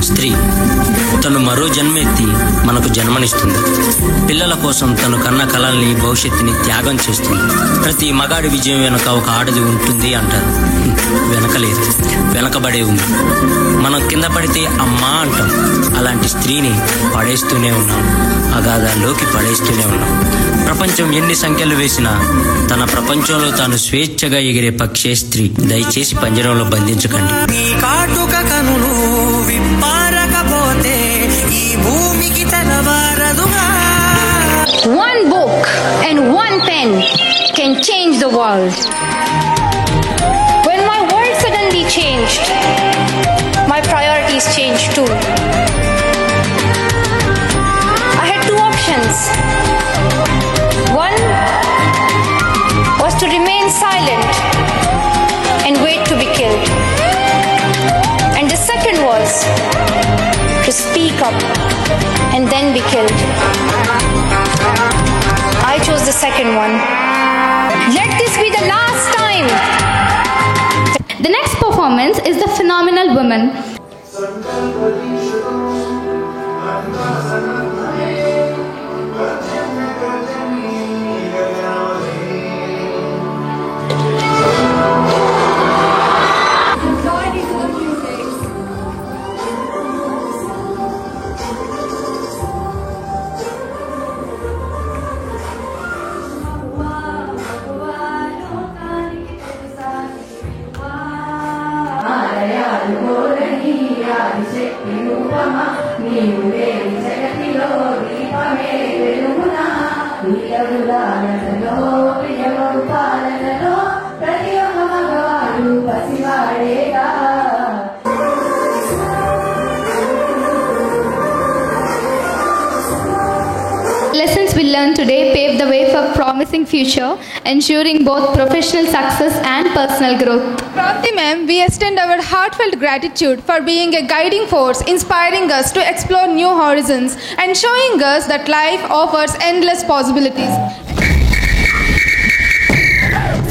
స్త్రీ. తను మరో జన్మెత్తి మనకు జన్మనిస్తుంది. పిల్లల కోసం తను కన్న కలల్ని, భవిష్యత్తుని త్యాగం చేస్తుంది. ప్రతి మగాడి విజయం వెనుక ఒక ఆడది ఉంటుంది అంటారు. వెనకలేదు, వెనకబడే ఉంది. మనం కింద పడితే అమ్మా అంటాం. అలాంటి స్త్రీని పడేస్తూనే ఉన్నాం, అగాధాల్లోకి పడేస్తూనే ఉన్నాం. ప్రపంచం ఎన్ని సంఖ్యలు వేసినా తన ప్రపంచంలో తాను స్వేచ్ఛగా ఎగిరే పక్షే స్త్రీ. దయచేసి పంజరంలో బంధించకండి. ఈ కాటుక కనులు విప్పారకపోతే ఈ భూమికి తెలవారదుగా. One book and one pen can change the world. When my world suddenly changed, my priorities changed too. I had two options. One was to remain silent and wait to be killed. And the second was to speak up and then be killed. I chose the second one. Let this be the last time. The next performance is The Phenomenal Woman. Lessons we learned today pave the way for promising future, ensuring both professional success and personal growth. Pranti ma'am, we extend our heartfelt gratitude for being a guiding force, inspiring us to explore new horizons and showing us that life offers endless possibilities.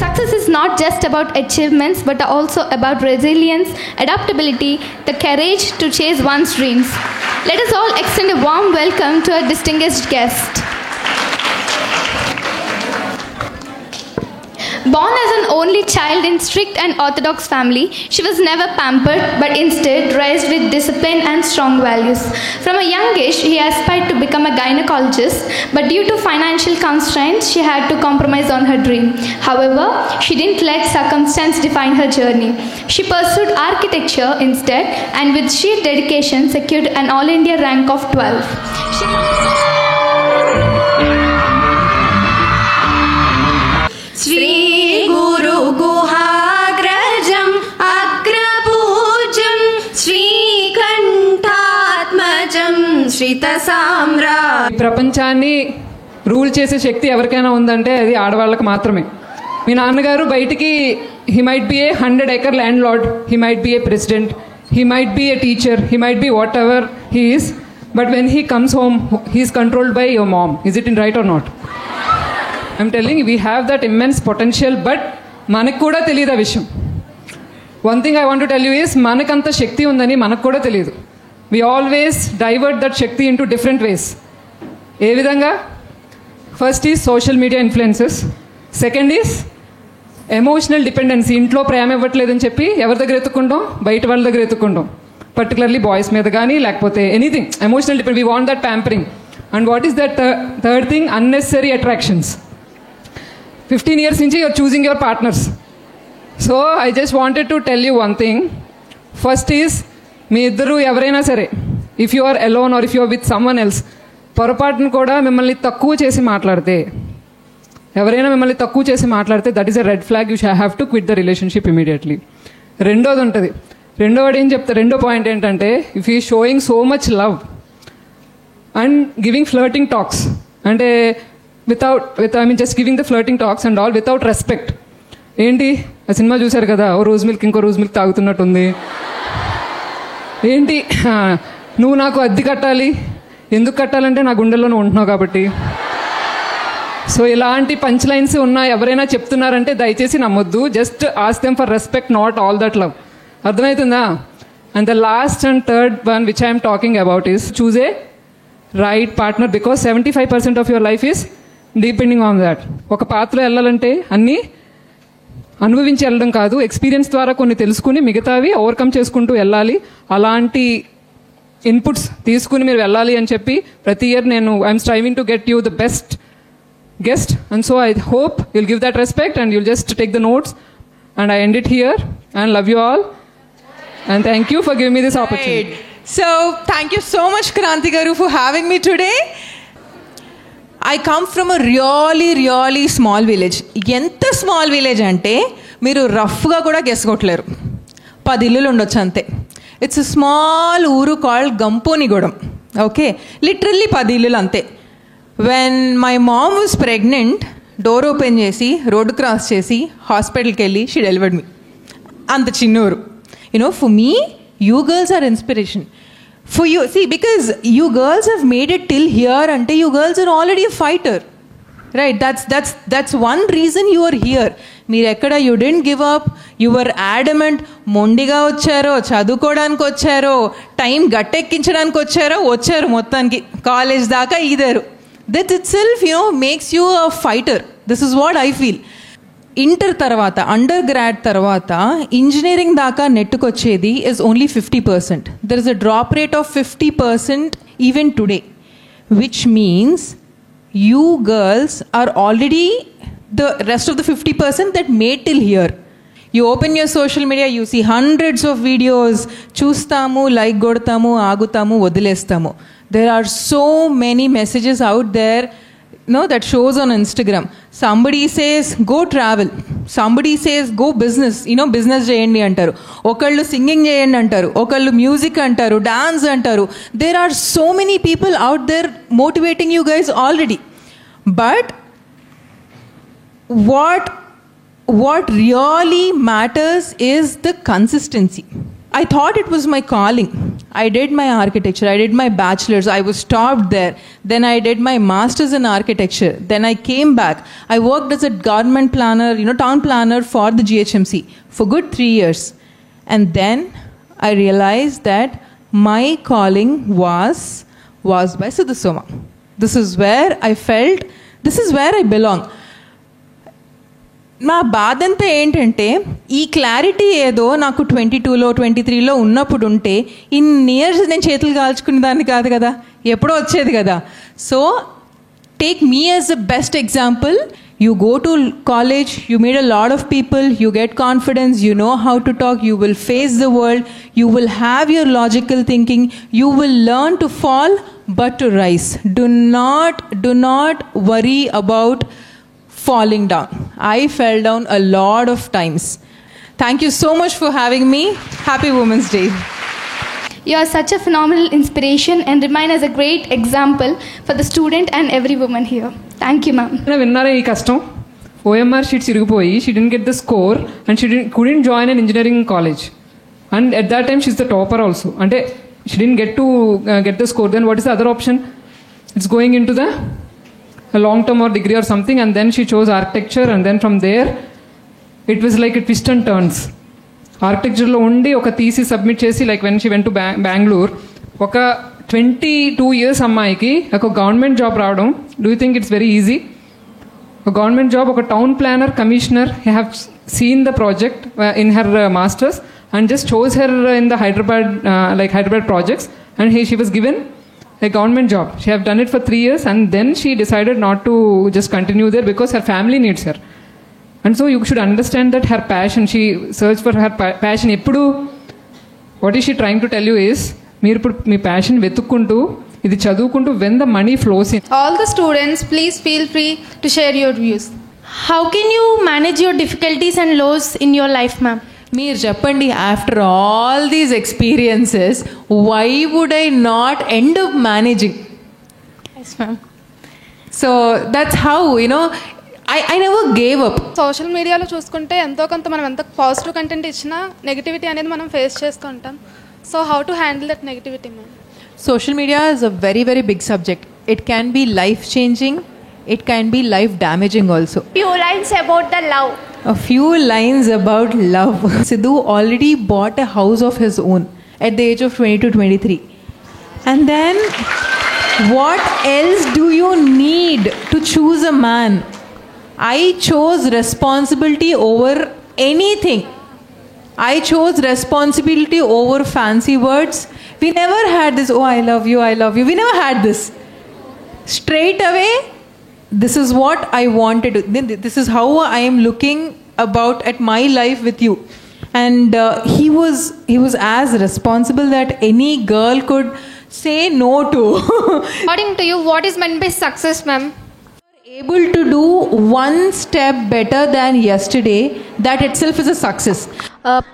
Success is not just about achievements but also about resilience, adaptability, the courage to chase one's dreams. Let us all extend a warm welcome to our distinguished guest. Born as an only child in strict and orthodox family, she was never pampered but instead raised with discipline and strong values. From a young age, she aspired to become a gynecologist, but due to financial constraints, she had to compromise on her dream. However, she didn't let circumstance define her journey. She pursued architecture instead and with sheer dedication secured an All India rank of 12. Shri Guru Guhagrajam Agrapujam Shri Kantatmajam Shrita Samra. ప్రపంచాన్ని rule చేసే శక్తి ఎవరికైనా ఉందంటే అది ఆడవాళ్ళకి మాత్రమే. మీ నాన్నగారు బయటికి he might be A 100-acre land lord, he might be A president, he might be A teacher, he might be what ever he is, but when he comes home he is controlled by your mom. Is it in right are not? I'm telling we have that immense potential, but మనకు కూడా తెలియదు ఆ విషయం. One thing I want to tell you is మనకంత శక్తి ఉందని మనకు కూడా తెలియదు. వీ ఆల్వేస్ డైవర్ట్ దట్ శక్తి ఇంటూ డిఫరెంట్ వేస్. ఏ విధంగా? First is social media influences, second is emotional dependency. ఇంట్లో ప్రేమ ఇవ్వట్లేదని చెప్పి ఎవరి దగ్గర ఎత్తుకుంటాం? బయట వాళ్ళ దగ్గర ఎత్తుకుంటాం, పర్టికులర్లీ బాయ్స్ మీద కానీ లేకపోతే anything emotional depend. We want that pampering. And what is that third thing? Unnecessary attractions. 15 years నుంచి you are choosing your partners. So I just wanted to tell you one thing. First is మీ ఇద్దరు ఎవరైనా సరే, if you are alone or if you are with someone else, పొరపాటును కూడా మిమ్మల్ని తక్కువ చేసి మాట్లాడితే, ఎవరైనా మిమ్మల్ని తక్కువ చేసి మాట్లాడితే that is a red flag. You have to quit the relationship immediately. రెండోది ఉంటుంది. రెండోది ఏం చెప్తారు? రెండో పాయింట్ ఏంటంటే, if you showing so much love and giving flirting talks, అంటే just giving the flirting talks and all without respect. ఏంటి ఆ సినిమా చూశారు కదా, ఓ రోజు మిల్క్ ఇంకో రోజు మిల్క్ తాగుతున్నట్టుంది. ఏంటి నువ్వు నాకు అద్దె కట్టాలి, ఎందుకు కట్టాలంటే నా గుండెల్లోనే ఉంటున్నావు కాబట్టి. సో ఇలాంటి పంచ్ లైన్స్ ఉన్నా ఎవరైనా చెప్తున్నారంటే దయచేసి నమ్మొద్దు. Just ask them for respect, not all that love. అర్థమవుతుందా? And the last and third one which I am talking about is choose a right partner, because 75% of your life is depending on that. ఒక పాత్రలో వెళ్ళాలంటే అన్నీ అనుభవించి వెళ్ళడం కాదు, experience ద్వారా కొన్ని తెలుసుకుని మిగతావి ఓవర్కమ్ చేసుకుంటూ వెళ్ళాలి. అలాంటి ఇన్పుట్స్ తీసుకుని మీరు వెళ్ళాలి అని చెప్పి ప్రతి ఇయర్ నేను I'm striving to get you the best guest, and so I hope you'll give that respect and you'll just take the notes, and I end it here and love you all and thank you for giving me this opportunity. So thank you so much Kranti garu for having me today. I come from a really small village. ఎంత small village అంటే మీరు రఫ్గా కూడా గెస్కొట్టలేరు. 10 ఇల్లులు ఉండొచ్చు అంతే. It's a small ఊరు called గంపోనిగూడెం. Okay, literally 10 ఇల్లులు అంతే. When my mom was pregnant, door open చేసి రోడ్డు క్రాస్ చేసి హాస్పిటల్కి వెళ్ళి షీ డెలివర్డ్ మీ. అంత చిన్న ఊరు. You know, for me, you girls are inspiration. For you, see, because you girls have made it till here, ante you girls are already a fighter, right? That's one reason you are here. మీరు ఎక్కడ you didn't give up, you were adamant. మొండిగా వచ్చారో, చదువుకోవడానికి వచ్చారో, time గట్టెక్కించడానికి వచ్చారు మొత్తానికి college దాకా ఇదారు. That itself, you know, makes you a fighter. This is what I feel. Inter తర్వాత, అండర్ గ్రాడ్ తర్వాత ఇంజనీరింగ్ దాకా నెట్టుకొచ్చేది is only 50%. There is a drop rate of 50% even today, which means you girls are already the rest of the 50% that made till here. You open your social media, you see hundreds of videos. చూస్తాము, like కొడతాము, ఆగుతాము, వదిలేస్తాము. There are so many messages out there, no, that shows on Instagram. Somebody says go travel, somebody says go business, you know, business cheyandi antaru, okallu singing cheyandi antaru, okallu music antaru, dance antaru. There are so many people out there motivating you guys already. But what really matters is the consistency. I thought it was my calling. I did my architecture, I did my bachelor's, I was stopped there. Then I did my master's in architecture. Then I came back. I worked as a government planner, you know, town planner for the GHMC for good 3 years. And then I realized that my calling was by Siddhasoma. This is where I felt, this is where I belong. నా బాధ అంతా ఏంటంటే, ఈ clarity ఏదో నాకు 22లో 23లో ఉన్నప్పుడు ఉంటే ఇన్ని ఇయర్స్ నేను చేతులు కాల్చుకునే దాన్ని కాదు కదా, ఎప్పుడో వచ్చేది కదా. So take me as the best example. You go to college, you meet a lot of people, you get confidence, you know how to talk, you will face the world, you will have your logical thinking, you will learn to fall but to rise. Do not worry about falling down. I fell down a lot of times. Thank you so much for having me. Happy Women's Day. You are such a phenomenal inspiration and remain as a great example for the student and every woman here. Thank you, ma'am. విన్నారా ఈ కష్టం? OMR sheets ఇరిగిపోయి she didn't get the score and she couldn't join an engineering college. And at that time she's the topper also. అంటే she didn't get to get the score. Then what is the other option? It's going into the a long term or degree or something, and then she chose architecture, and then from there it was like a twist and turns. ఆర్కిటెక్చర్లో ఉండి ఒక thesis submit చేసి, like when she went to Bengaluru, ఒక 22 years అమ్మాయికి ఒక government job రావడం, do you think it's very easy? ఒక government job, ఒక town planar, commissioner, he have seen the project in her masters and just chose her in the Hyderabad projects, and she was given a government job. She have done it for 3 years, and then she decided not to just continue there because her family needs her. And so you should understand that her passion, she searched for her passion. Eppudu what is she trying to tell you is, meer ippudu mee passion vetukkuntu ఇది చదువుకుంటూ when the money flows in. All the students, please feel free to share your views. How can you manage your difficulties and lows in your life, ma'am? మీరు చెప్పండి, after all these experiences why would I not end up managing? Yes, ma'am. So that's how, you know, I never gave up. Social మీడియాలో చూసుకుంటే ఎంతో కొంత మనం ఎంత positive content ఇచ్చినా negativity అనేది మనం ఫేస్ చేస్తూ ఉంటాం. So how to handle that negativity, ma'am? Social media is a very, very big subject. It can be life-changing. It can be life-damaging also. Few lines about the love. A few lines about love. Sidhu already bought a house of his own. at the age of 22, 23. And then what else do you need to choose a man? I chose responsibility over anything. I chose responsibility over fancy words. We never had this, oh, I love you, I love you. We never had this. Straight away, this is what I wanted to. This is how I am looking about at my life with you. And he was as responsible that any girl could say no to. According to you, what is meant by success, ma'am? Able to do one step better than yesterday, that itself is a success.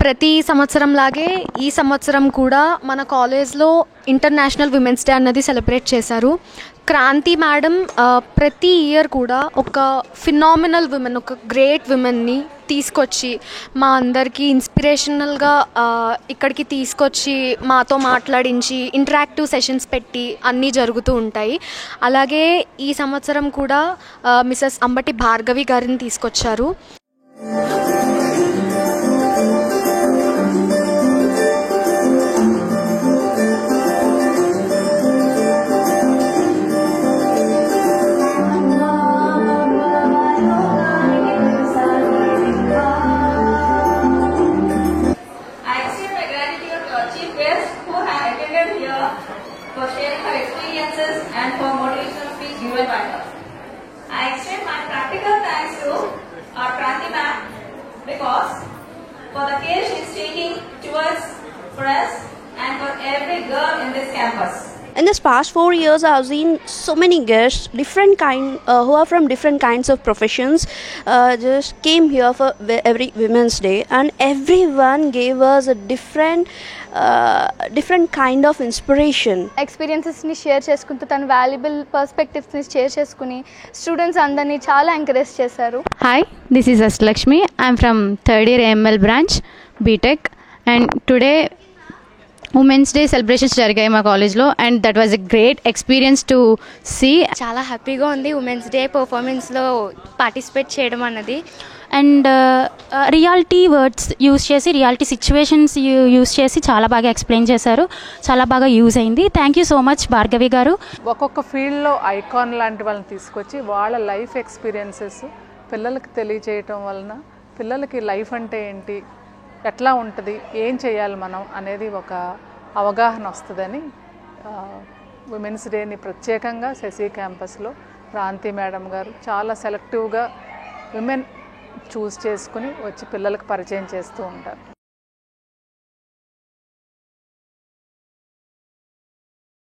ప్రతి సంవత్సరం లాగే ఈ సంవత్సరం కూడా మన కాలేజ్లో international women's day అన్నది celebrate చేశారు. క్రాంతి మేడం ప్రతి ఇయర్ కూడా ఒక ఫినామినల్ విమెన్, ఒక గ్రేట్ విమెన్ని తీసుకొచ్చి మా అందరికీ ఇన్స్పిరేషనల్గా ఇక్కడికి తీసుకొచ్చి మాతో మాట్లాడించి ఇంటరాక్టివ్ సెషన్స్ పెట్టి అన్నీ జరుగుతూ ఉంటాయి. అలాగే ఈ సంవత్సరం కూడా మిసెస్ అంబటి భార్గవి గారిని తీసుకొచ్చారు. for sharing her experiences and for motivational speech given by her. I extend my practical thanks to our Kranti ma'am because for the care she is taking towards for us and for every girl in this campus. In this past 4 years, I have seen so many guests, who are from different kinds of professions, just came here for every Women's Day, and everyone gave us a different kind of inspiration. ఎక్స్పీరియన్సెస్ని share చేసుకుంటూ తన valuable పర్స్పెక్టివ్స్ని share చేసుకుని students అందరినీ చాలా encourage చేశారు. Hi, this is Ashtalakshmi. I'm from third year AML branch BTech, and today women's day celebrations జరిగాయి మా కాలేజ్లో, and that was a great experience to see. చాలా హ్యాపీగా ఉంది ఉమెన్స్ డే పర్ఫార్మెన్స్లో పార్టిసిపేట్ చేయడం అన్నది. అండ్ రియాలిటీ వర్డ్స్ యూజ్ చేసి, రియాలిటీ సిచ్యువేషన్స్ యూజ్ చేసి చాలా బాగా ఎక్స్ప్లెయిన్ చేశారు. చాలా బాగా యూజ్ అయింది. Thank you so much Bhargavi గారు. ఒక్కొక్క ఫీల్డ్లో ఐకాన్ లాంటి వాళ్ళని తీసుకొచ్చి వాళ్ళ లైఫ్ ఎక్స్పీరియన్సెస్ పిల్లలకి తెలియజేయటం వలన పిల్లలకి లైఫ్ అంటే ఏంటి, ఎట్లా ఉంటుంది, ఏం చేయాలి మనం అనేది ఒక అవగాహన వస్తుందని ఉమెన్స్ డేని ప్రత్యేకంగా శశి క్యాంపస్లో క్రాంతి మేడం గారు చాలా సెలెక్టివ్గా విమెన్ చూస్ చేసుకుని వచ్చి పిల్లలకు పరిచయం చేస్తూ ఉంటారు.